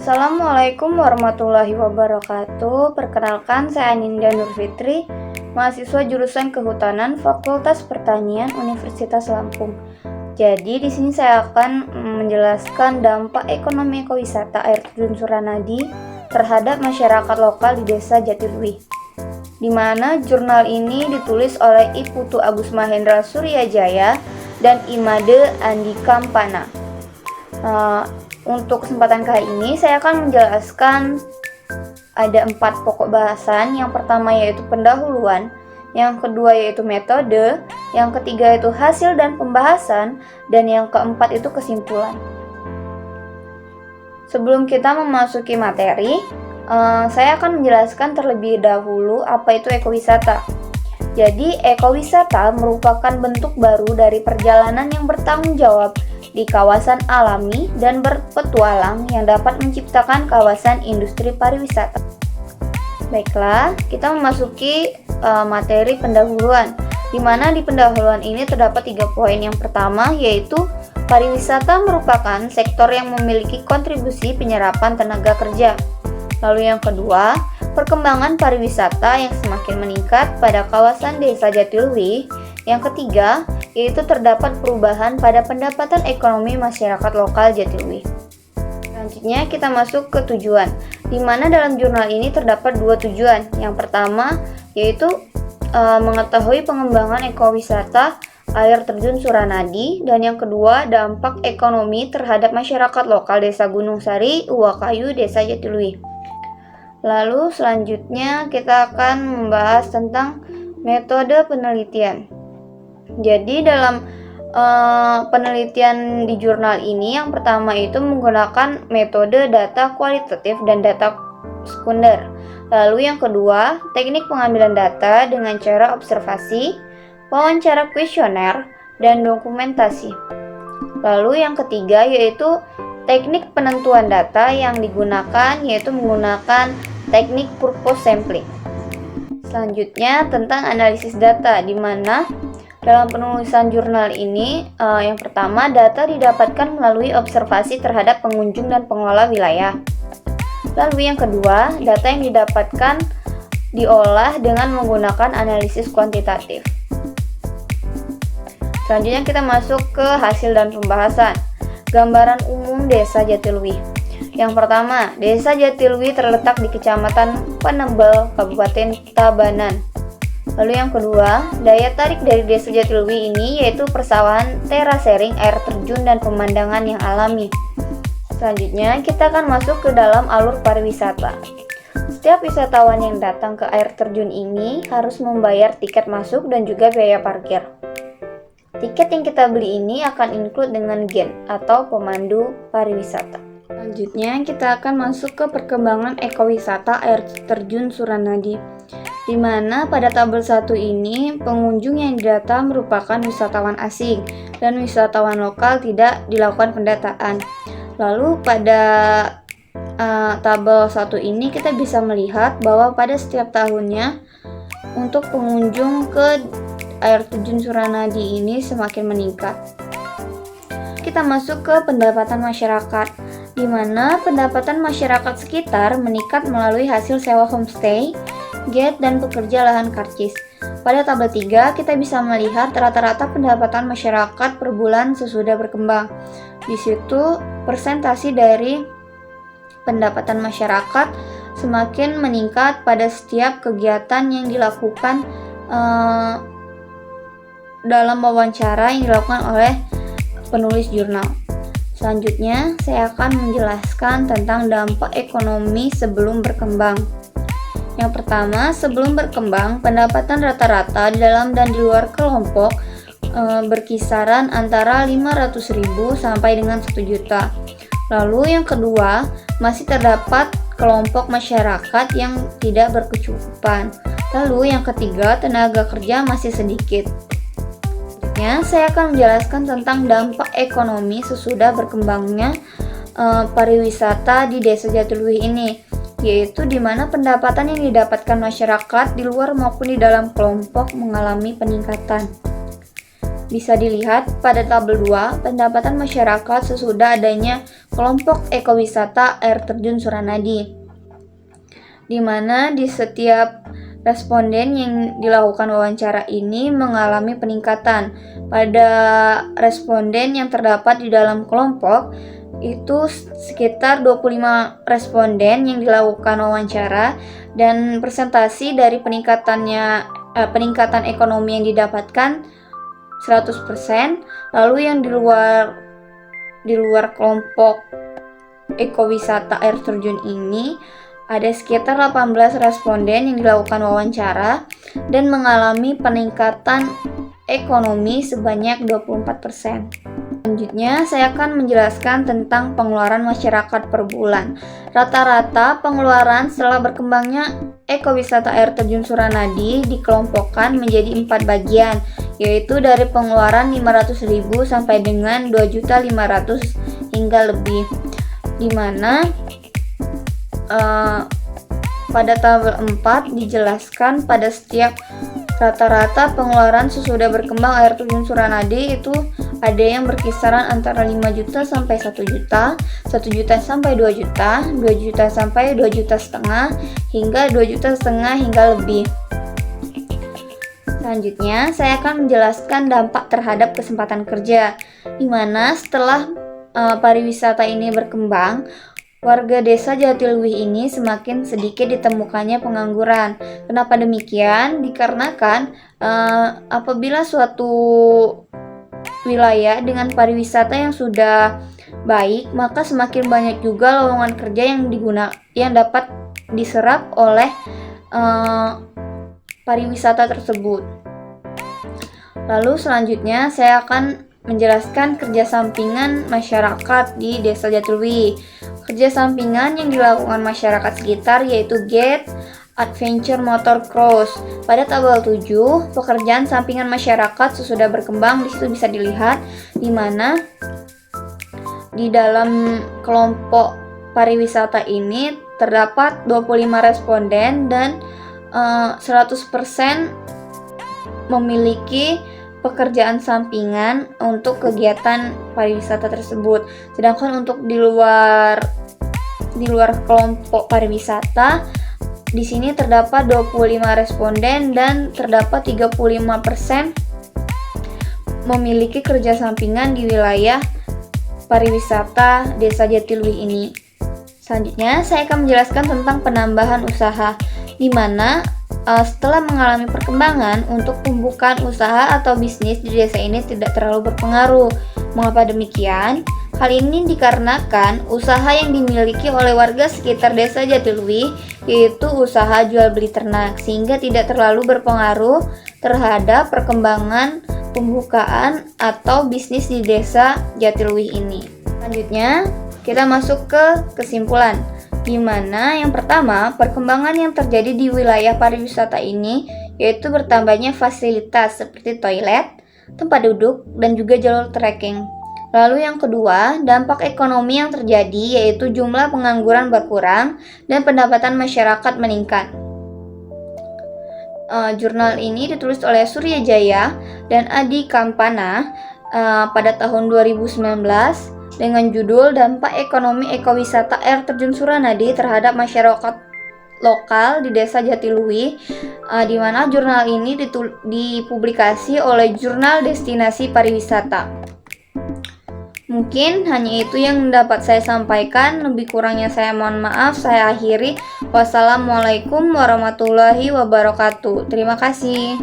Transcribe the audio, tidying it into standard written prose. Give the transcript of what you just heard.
Assalamualaikum warahmatullahi wabarakatuh. Perkenalkan, saya Aninda Nurfitri, mahasiswa jurusan Kehutanan Fakultas Pertanian Universitas Lampung. Jadi di sini saya akan menjelaskan dampak ekonomi ekowisata air terjun Suranadi terhadap masyarakat lokal di Desa Jatiluwih. Di mana jurnal ini ditulis oleh I Putu Agus Mahendra Suryajaya dan Imade Andi Kampana. Untuk kesempatan kali ini saya akan menjelaskan ada 4 pokok bahasan. Yang pertama yaitu pendahuluan, yang kedua yaitu metode, yang ketiga yaitu hasil dan pembahasan, dan yang keempat itu kesimpulan. Sebelum kita memasuki materi, saya akan menjelaskan terlebih dahulu apa itu ekowisata. Jadi ekowisata merupakan bentuk baru dari perjalanan yang bertanggung jawab di kawasan alami dan berpetualang yang dapat menciptakan kawasan industri pariwisata. Baiklah, kita memasuki materi pendahuluan, di mana di pendahuluan ini terdapat 3 poin. Yang pertama yaitu pariwisata merupakan sektor yang memiliki kontribusi penyerapan tenaga kerja. Lalu yang kedua, perkembangan pariwisata yang semakin meningkat pada kawasan Desa Jatiluwih. Yang ketiga, yaitu terdapat perubahan pada pendapatan ekonomi masyarakat lokal Jatiluwih. Selanjutnya kita masuk ke tujuan, di mana dalam jurnal ini terdapat 2 tujuan. Yang pertama yaitu mengetahui pengembangan ekowisata air terjun Suranadi, dan yang kedua dampak ekonomi terhadap masyarakat lokal Desa Gunung Sari, Uwakayu, Desa Jatiluwih. Lalu selanjutnya kita akan membahas tentang metode penelitian. Jadi dalam penelitian di jurnal ini, yang pertama itu menggunakan metode data kualitatif dan data sekunder. Lalu yang kedua, teknik pengambilan data dengan cara observasi, wawancara kuesioner, dan dokumentasi. Lalu yang ketiga yaitu teknik penentuan data yang digunakan, yaitu menggunakan teknik purpose sampling. Selanjutnya tentang analisis data, di mana dalam penulisan jurnal ini yang pertama data didapatkan melalui observasi terhadap pengunjung dan pengelola wilayah. Lalu yang kedua, data yang didapatkan diolah dengan menggunakan analisis kuantitatif. Selanjutnya kita masuk ke hasil dan pembahasan. Gambaran umum Desa Jatiluwih. Yang pertama, Desa Jatiluwih terletak di Kecamatan Panembel, Kabupaten Tabanan. Lalu yang kedua, daya tarik dari Desa Jatiluwih ini yaitu persawahan, terasering, air terjun, dan pemandangan yang alami. Selanjutnya, kita akan masuk ke dalam alur pariwisata. Setiap wisatawan yang datang ke air terjun ini harus membayar tiket masuk dan juga biaya parkir. Tiket yang kita beli ini akan include dengan gen atau pemandu pariwisata. Selanjutnya, kita akan masuk ke perkembangan ekowisata air terjun Suranadi, di mana pada tabel 1 ini pengunjung yang didata merupakan wisatawan asing dan wisatawan lokal tidak dilakukan pendataan. Lalu pada tabel 1 ini kita bisa melihat bahwa pada setiap tahunnya untuk pengunjung ke air terjun Suranadi ini semakin meningkat. Kita masuk ke pendapatan masyarakat, di mana pendapatan masyarakat sekitar meningkat melalui hasil sewa homestay, gate, dan pekerja lahan karcis. Pada tabel 3 kita bisa melihat rata-rata pendapatan masyarakat per bulan sesudah berkembang. Di situ persentasi dari pendapatan masyarakat semakin meningkat pada setiap kegiatan yang dilakukan dalam wawancara yang dilakukan oleh penulis jurnal. Selanjutnya saya akan menjelaskan tentang dampak ekonomi sebelum berkembang. Yang pertama, sebelum berkembang, pendapatan rata-rata di dalam dan di luar kelompok berkisaran antara 500.000 sampai dengan 1 juta. Lalu yang kedua, masih terdapat kelompok masyarakat yang tidak berkecukupan. Lalu yang ketiga, tenaga kerja masih sedikit. Selanjutnya, saya akan menjelaskan tentang dampak ekonomi sesudah berkembangnya pariwisata di Desa Jatiluwih ini, yaitu di mana pendapatan yang didapatkan masyarakat di luar maupun di dalam kelompok mengalami peningkatan. Bisa dilihat pada tabel 2, pendapatan masyarakat sesudah adanya kelompok ekowisata air terjun Suranadi, di mana di setiap responden yang dilakukan wawancara ini mengalami peningkatan. Pada responden yang terdapat di dalam kelompok itu sekitar 25 responden yang dilakukan wawancara, dan presentasi dari peningkatan ekonomi yang didapatkan 100%. Lalu yang di luar kelompok ekowisata air terjun ini ada sekitar 18 responden yang dilakukan wawancara dan mengalami peningkatan ekonomi sebanyak 24%. Selanjutnya, saya akan menjelaskan tentang pengeluaran masyarakat per bulan. Rata-rata pengeluaran setelah berkembangnya ekowisata air terjun Suranadi dikelompokkan menjadi 4 bagian, yaitu dari pengeluaran 500.000 sampai dengan 2.500.000 hingga lebih, di mana pada tabel 4 dijelaskan pada setiap rata-rata pengeluaran sesudah berkembang air terjun Suranadi itu ada yang berkisaran antara 5 juta sampai 1 juta, 1 juta sampai 2 juta, 2 juta sampai 2 juta setengah, hingga 2 juta setengah hingga lebih. Selanjutnya, saya akan menjelaskan dampak terhadap kesempatan kerja, di mana setelah pariwisata ini berkembang, warga desa Jatiluwih ini semakin sedikit ditemukannya pengangguran. Kenapa demikian? Dikarenakan apabila suatu wilayah dengan pariwisata yang sudah baik, maka semakin banyak juga lowongan kerja yang dapat diserap oleh pariwisata tersebut. Lalu selanjutnya saya akan menjelaskan kerja sampingan masyarakat di Desa Jatiluwih. Kerja sampingan yang dilakukan masyarakat sekitar yaitu Get Adventure Motor Cross. Pada tabel 7, pekerjaan sampingan masyarakat sesudah berkembang, di situ bisa dilihat di mana di dalam kelompok pariwisata ini terdapat 25 responden dan 100% memiliki pekerjaan sampingan untuk kegiatan pariwisata tersebut. Sedangkan untuk di luar kelompok pariwisata, di sini terdapat 25 responden dan terdapat 35% memiliki kerja sampingan di wilayah pariwisata Desa Jatiluwih ini. Selanjutnya, saya akan menjelaskan tentang penambahan usaha, di mana setelah mengalami perkembangan, untuk pembukaan usaha atau bisnis di desa ini tidak terlalu berpengaruh. Mengapa demikian? Hal ini dikarenakan usaha yang dimiliki oleh warga sekitar Desa Jatiluwih yaitu usaha jual beli ternak, sehingga tidak terlalu berpengaruh terhadap perkembangan pembukaan atau bisnis di Desa Jatiluwih ini. Selanjutnya, kita masuk ke kesimpulan, di mana yang pertama, perkembangan yang terjadi di wilayah pariwisata ini yaitu bertambahnya fasilitas seperti toilet, tempat duduk, dan juga jalur trekking. Lalu yang kedua, dampak ekonomi yang terjadi yaitu jumlah pengangguran berkurang dan pendapatan masyarakat meningkat. Jurnal ini ditulis oleh Surya Jaya dan Adi Kampana pada tahun 2019 dengan judul Dampak Ekonomi Ekowisata Air Terjun Suranadi terhadap Masyarakat Lokal di Desa Jatiluwih, di mana jurnal ini dipublikasi oleh Jurnal Destinasi Pariwisata. Mungkin hanya itu yang dapat saya sampaikan, lebih kurangnya saya mohon maaf. Saya akhiri. Wassalamualaikum warahmatullahi wabarakatuh. Terima kasih.